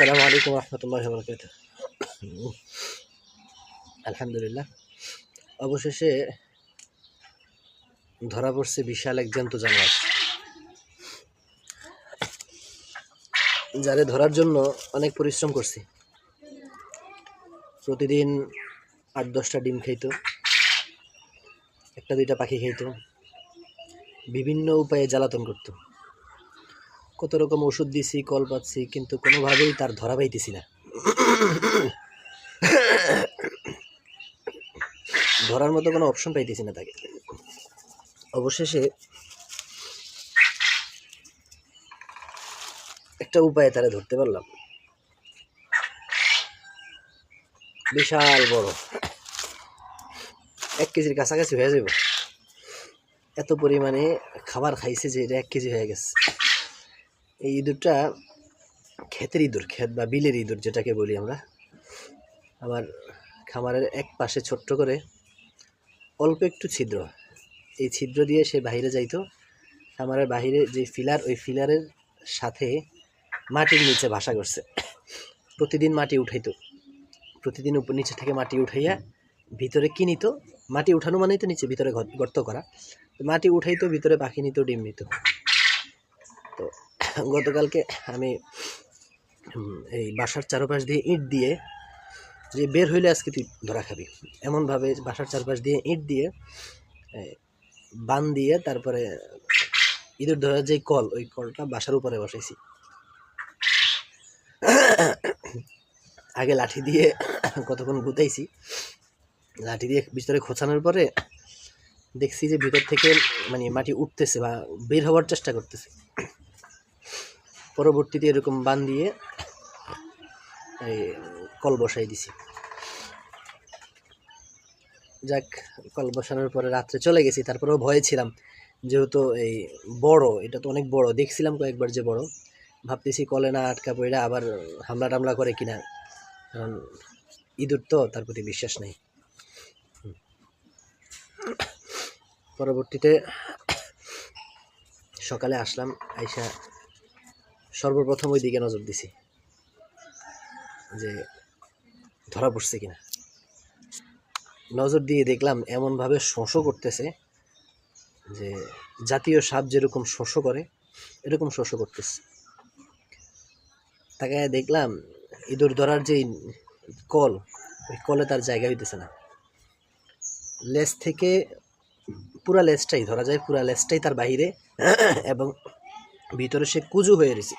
আসসালামু আলাইকুম রহমতুল্লাহি ওয়া বারাকাতুহু। আলহামদুলিল্লাহ, অবশেষে ধরা পড়ছে বিশাল এক জ্যান্ত জানোয়ার, যারে ধরার জন্য অনেক পরিশ্রম করছি। প্রতিদিন ৮-১০টা ডিম খাইতো, একটা দুইটা পাখি খাইতো, বিভিন্ন উপায়ে জ্বালাতন করতো। কত রকম ওষুধ দিছি, কল পাচ্ছি, কিন্তু কোনোভাবেই তার ধরা পাইতেছি না। ধরার মতো কোনো অপশন পাইতেছি না তাকে। অবশেষে একটা উপায়ে তারা ধরতে পারলাম। বিশাল বড়, 1 কেজির কাছাকাছি হয়ে যাব। এত পরিমাণে খাবার খাইছে যে এটা 1 কেজি হয়ে গেছে। এই ইঁদুরটা ক্ষেতের ইঁদুর, ক্ষেত বা বিলের ইঁদুর যেটাকে বলি আমরা। আমার খামারের এক পাশে ছোট্ট করে অল্প একটু ছিদ্র, এই ছিদ্র দিয়ে সে বাইরে যাইতো। খামারের বাহিরে যে ফিলার, ওই ফিলারের সাথে মাটির নিচে বাসা করছে। প্রতিদিন মাটি উঠাইতো, প্রতিদিন উপর নিচে থেকে মাটি উঠাইয়া ভিতরে কি নিত, মাটি উঠানো মানেই তো নিচে ভিতরে গর্ত করা, মাটি উঠাইতো, ভিতরে পাখি নিত, ডিম নিত। তো গতকালকে আমি এই বাসার চারপাশ দিয়ে ইট দিয়ে, যে বের হইলে আজকে তুই ধরা খাবি, এমনভাবে বাসার চারপাশ দিয়ে ইট দিয়ে বান দিয়ে, তারপরে ইঁদুর ধরার যে কল, ওই কলটা বাসার উপরে বসাইছি। আগে লাঠি দিয়ে কতক্ষণ গুতাইছি, লাঠি দিয়ে ভিতরে খোঁচানোর পরে দেখছি যে ভিতর থেকে মানে মাটি উঠতেছে বা বের হওয়ার চেষ্টা করতেছে। পরবর্তীতে এরকম বান দিয়ে এই কল বসাই দিছি। যাক, কল বসানোর পরে রাত্রে চলে গেছি। তারপরেও ভয়ে ছিলাম, যেহেতু এই বড়, এটা তো অনেক বড়, দেখছিলাম কয়েকবার যে বড়, ভাবতেছি কলে না আটকা পড়ে আবার হামলা টামলা করে কিনা, কারণ ইঁদুর তো, তার প্রতি বিশ্বাস নেই। পরবর্তীতে সকালে আসলাম, আইসা সর্বপ্রথম ওই দিকে নজর দিছি যে ধরা পড়ছে কিনা। নজর দিয়ে দেখলাম এমনভাবে শোষও করতেছে যে জাতীয় সাপ যেরকম শোষ করে এরকম শোষ করতেছে। তাকে দেখলাম ইঁদুর ধরার যে কল, ওই কলে তার জায়গা হইতেছে না। লেজ থেকে পুরা লেজটাই ধরা যায়, পুরা লেজটাই তার বাহিরে, এবং ভিতরে সে কুজু হয়ে রয়েছে।